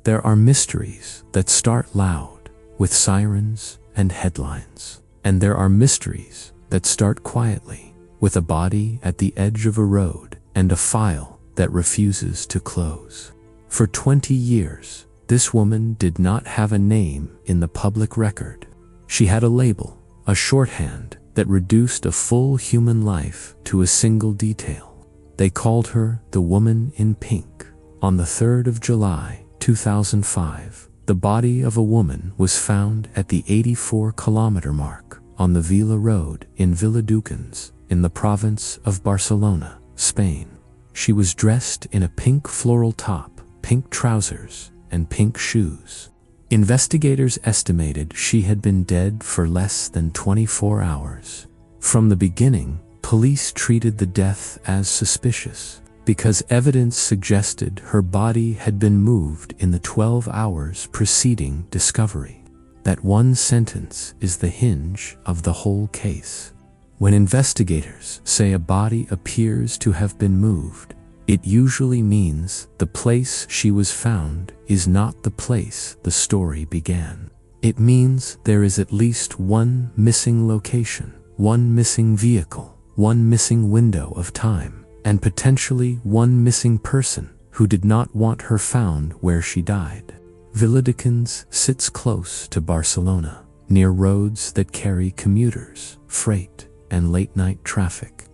There are mysteries that start loud, with sirens and headlines. And there are mysteries that start quietly, with a body at the edge of a road and a file that refuses to close. For 20 years, this woman did not have a name in the public record. She had a label, a shorthand that reduced a full human life to a single detail. They called her the Woman in Pink. On the 3rd of July, 2005, the body of a woman was found at the 84-kilometer mark on the Vila Road in Viladecans, in the province of Barcelona, Spain. She was dressed in a pink floral top, pink trousers, and pink shoes. Investigators estimated she had been dead for less than 24 hours. From the beginning, police treated the death as suspicious because evidence suggested her body had been moved in the 12 hours preceding discovery. That one sentence is the hinge of the whole case. When investigators say a body appears to have been moved, it usually means the place she was found is not the place the story began. It means there is at least one missing location, one missing vehicle, one missing window of time, and potentially one missing person who did not want her found where she died. Viladecans sits close to Barcelona, near roads that carry commuters, freight, and late-night traffic.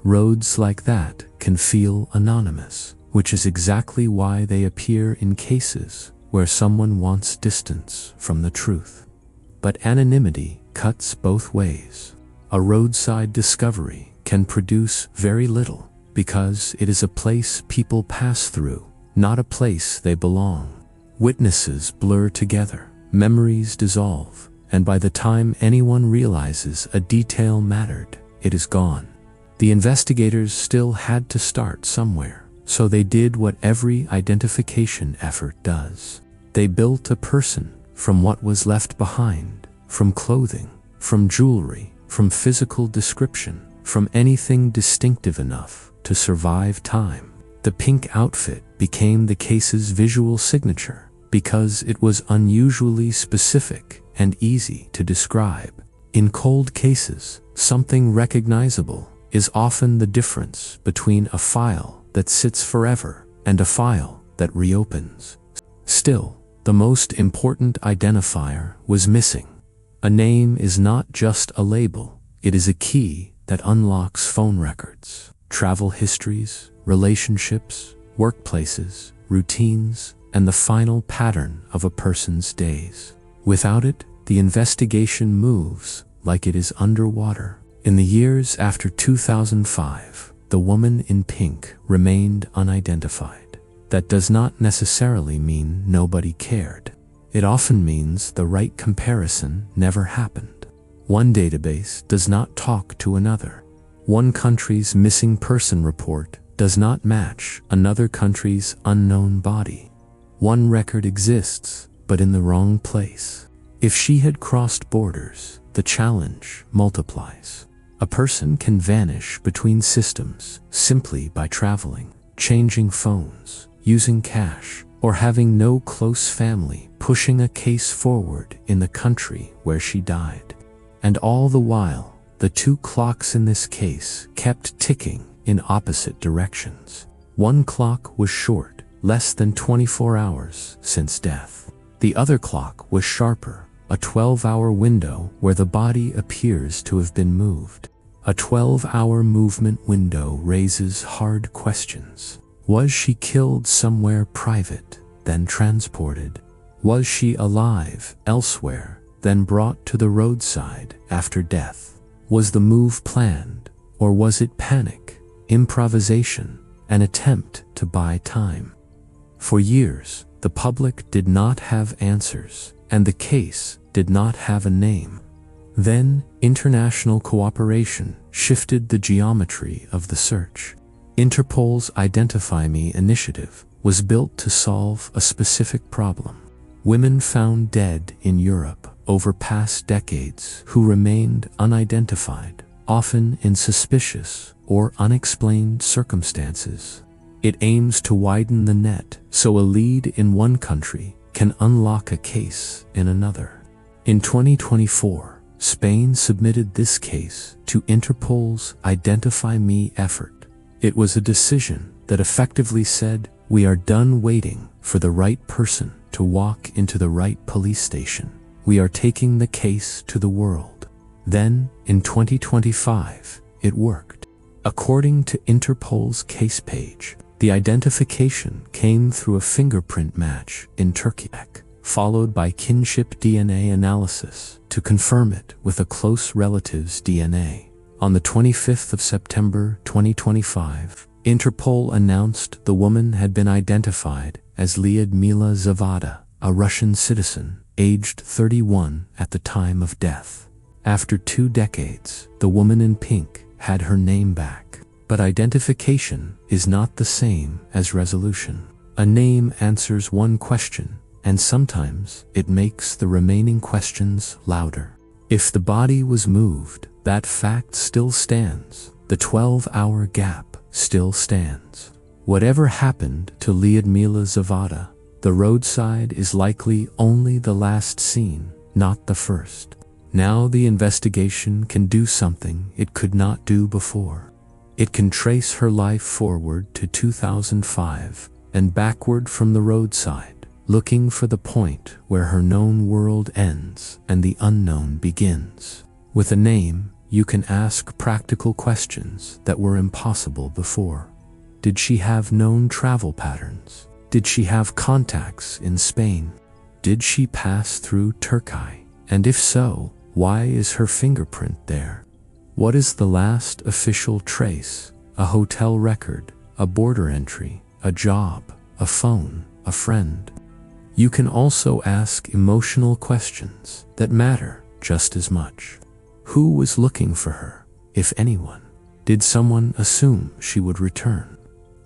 Roads like that can feel anonymous, which is exactly why they appear in cases where someone wants distance from the truth. But anonymity cuts both ways. A roadside discovery can produce very little because it is a place people pass through, not a place they belong. Witnesses blur together, memories dissolve, and by the time anyone realizes a detail mattered, it is gone. The investigators still had to start somewhere, so they did what every identification effort does. They built a person from what was left behind, from clothing, from jewelry, from physical description, from anything distinctive enough to survive time. The pink outfit became the case's visual signature because it was unusually specific and easy to describe. In cold cases, something recognizable is often the difference between a file that sits forever and a file that reopens. Still, the most important identifier was missing. A name is not just a label, it is a key that unlocks phone records, travel histories, relationships, workplaces, routines, and the final pattern of a person's days. Without it, the investigation moves like it is underwater. In the years after 2005, the Woman in Pink remained unidentified. That does not necessarily mean nobody cared. It often means the right comparison never happened. One database does not talk to another. One country's missing person report does not match another country's unknown body. One record exists, but in the wrong place. If she had crossed borders, the challenge multiplies. A person can vanish between systems simply by traveling, changing phones, using cash, or having no close family pushing a case forward in the country where she died. And all the while, the two clocks in this case kept ticking in opposite directions. One clock was short, less than 24 hours since death. The other clock was sharper, a 12-hour window where the body appears to have been moved. A 12-hour movement window raises hard questions. Was she killed somewhere private, then transported? Was she alive elsewhere, then brought to the roadside after death? Was the move planned, or was it panic, improvisation, an attempt to buy time? For years, the public did not have answers, and the case did not have a name. Then, international cooperation shifted the geometry of the search. Interpol's Identify Me initiative was built to solve a specific problem. Women found dead in Europe over past decades who remained unidentified, often in suspicious or unexplained circumstances. It aims to widen the net so a lead in one country can unlock a case in another. In 2024, Spain submitted this case to Interpol's Identify Me effort. It was a decision that effectively said, "We are done waiting for the right person to walk into the right police station. We are taking the case to the world." Then, in 2025, it worked. According to Interpol's case page, the identification came through a fingerprint match in Turkey, followed by kinship DNA analysis to confirm it with a close relative's DNA. On the 25th of September 2025, Interpol announced the woman had been identified as Liudmila Zavada, a Russian citizen, aged 31 at the time of death. After 2 decades, the woman in pink had her name back. But identification is not the same as resolution. A name answers one question, and sometimes it makes the remaining questions louder. If the body was moved, that fact still stands. The 12-hour gap still stands. Whatever happened to Liudmila Zavada, the roadside is likely only the last scene, not the first. Now the investigation can do something it could not do before. It can trace her life forward to 2005 and backward from the roadside, looking for the point where her known world ends and the unknown begins. With a name, you can ask practical questions that were impossible before. Did she have known travel patterns? Did she have contacts in Spain? Did she pass through Turkey? And if so, why is her fingerprint there? What is the last official trace? A hotel record, a border entry, a job, a phone, a friend? You can also ask emotional questions that matter just as much. Who was looking for her, if anyone? Did someone assume she would return?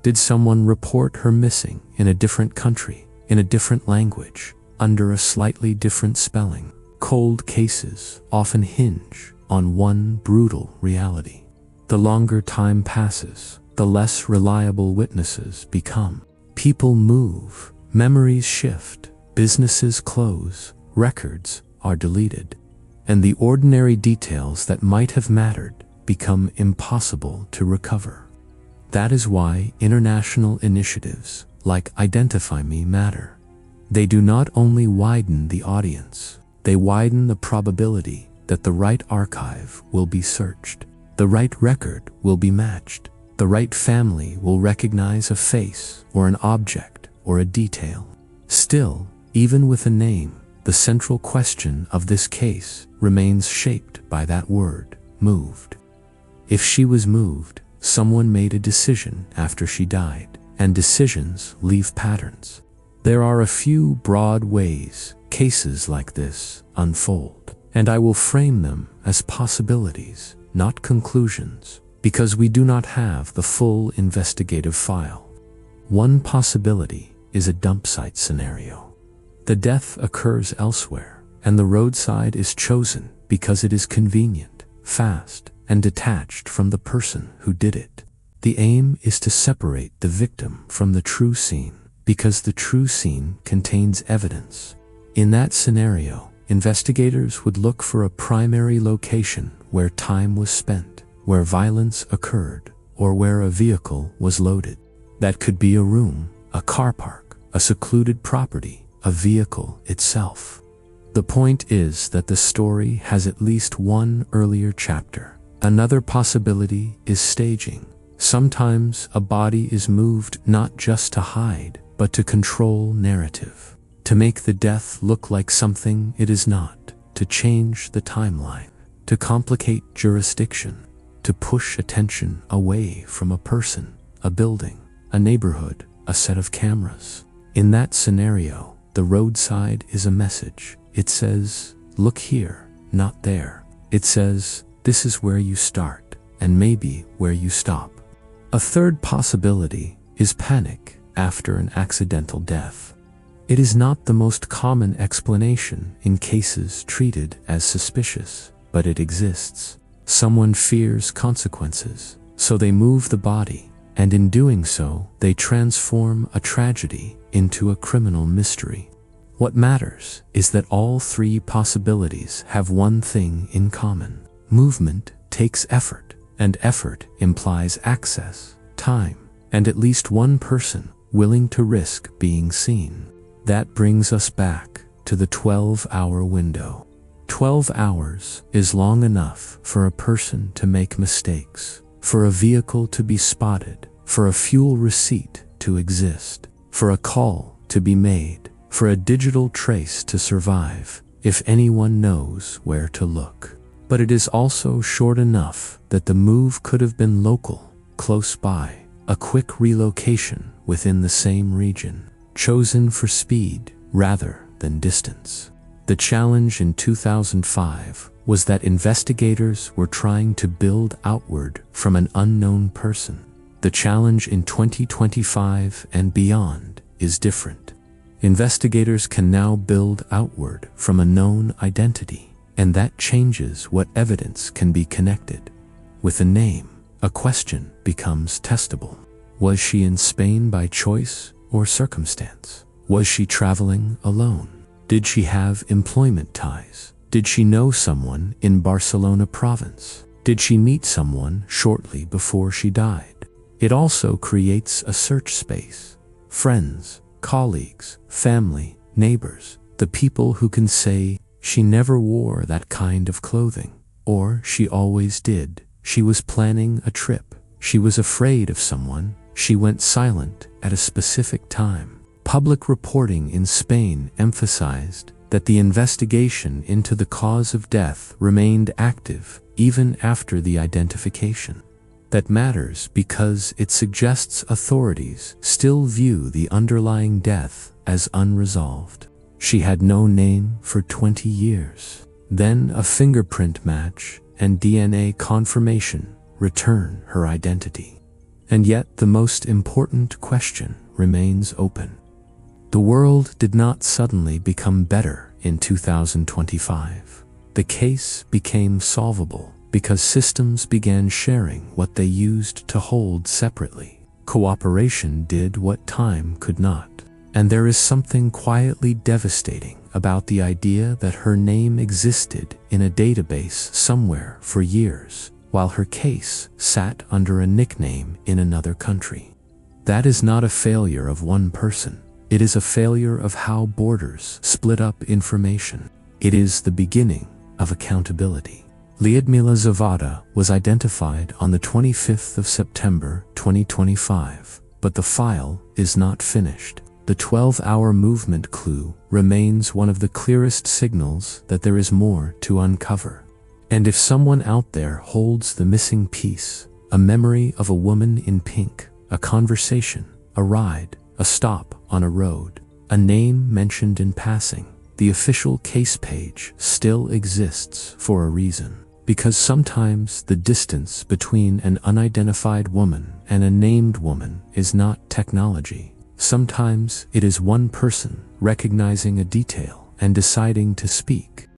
Did someone report her missing in a different country, in a different language, under a slightly different spelling? Cold cases often hinge on one brutal reality. The longer time passes, the less reliable witnesses become. People move, memories shift, businesses close, records are deleted, and the ordinary details that might have mattered become impossible to recover. That is why international initiatives like Identify Me matter. They do not only widen the audience, they widen the probability that the right archive will be searched, the right record will be matched, the right family will recognize a face or an object or a detail. Still, even with a name, the central question of this case remains shaped by that word, moved. If she was moved, someone made a decision after she died, and decisions leave patterns. There are a few broad ways cases like this unfold, and I will frame them as possibilities, not conclusions, because we do not have the full investigative file. One possibility is a dump site scenario. The death occurs elsewhere, and the roadside is chosen because it is convenient, fast, and detached from the person who did it. The aim is to separate the victim from the true scene, because the true scene contains evidence. In that scenario, investigators would look for a primary location where time was spent, where violence occurred, or where a vehicle was loaded. That could be a room, a car park, a secluded property, a vehicle itself. The point is that the story has at least one earlier chapter. Another possibility is staging. Sometimes a body is moved not just to hide, but to control narrative, to make the death look like something it is not, to change the timeline, to complicate jurisdiction, to push attention away from a person, a building, a neighborhood, a set of cameras. In that scenario, the roadside is a message. It says, look here, not there. It says, this is where you start, and maybe where you stop. A third possibility is panic after an accidental death. It is not the most common explanation in cases treated as suspicious, but it exists. Someone fears consequences, so they move the body, and in doing so, they transform a tragedy into a criminal mystery. What matters is that all three possibilities have one thing in common. Movement takes effort, and effort implies access, time, and at least one person willing to risk being seen. That brings us back to the 12-hour window. 12 hours is long enough for a person to make mistakes, for a vehicle to be spotted, for a fuel receipt to exist, for a call to be made, for a digital trace to survive, if anyone knows where to look. But it is also short enough that the move could have been local, close by, a quick relocation within the same region, chosen for speed rather than distance. The challenge in 2005 was that investigators were trying to build outward from an unknown person. The challenge in 2025 and beyond is different. Investigators can now build outward from a known identity, and that changes what evidence can be connected. With a name, a question becomes testable. Was she in Spain by choice or circumstance? Was she traveling alone? Did she have employment ties? Did she know someone in Barcelona province? Did she meet someone shortly before she died? It also creates a search space. Friends, colleagues, family, neighbors, the people who can say, she never wore that kind of clothing, or she always did. She was planning a trip. She was afraid of someone. She went silent at a specific time. Public reporting in Spain emphasized that the investigation into the cause of death remained active even after the identification. That matters because it suggests authorities still view the underlying death as unresolved. She had no name for 20 years. Then a fingerprint match and DNA confirmation return her identity. And yet the most important question remains open. The world did not suddenly become better in 2025. The case became solvable because systems began sharing what they used to hold separately. Cooperation did what time could not. And there is something quietly devastating about the idea that her name existed in a database somewhere for years, while her case sat under a nickname in another country. That is not a failure of one person. It is a failure of how borders split up information. It is the beginning of accountability. Liudmila Zavada was identified on the 25th of September 2025, but the file is not finished. The 12-hour movement clue remains one of the clearest signals that there is more to uncover. And if someone out there holds the missing piece, a memory of a woman in pink, a conversation, a ride, a stop on a road, a name mentioned in passing, the official case page still exists for a reason. Because sometimes the distance between an unidentified woman and a named woman is not technology. Sometimes it is one person recognizing a detail and deciding to speak.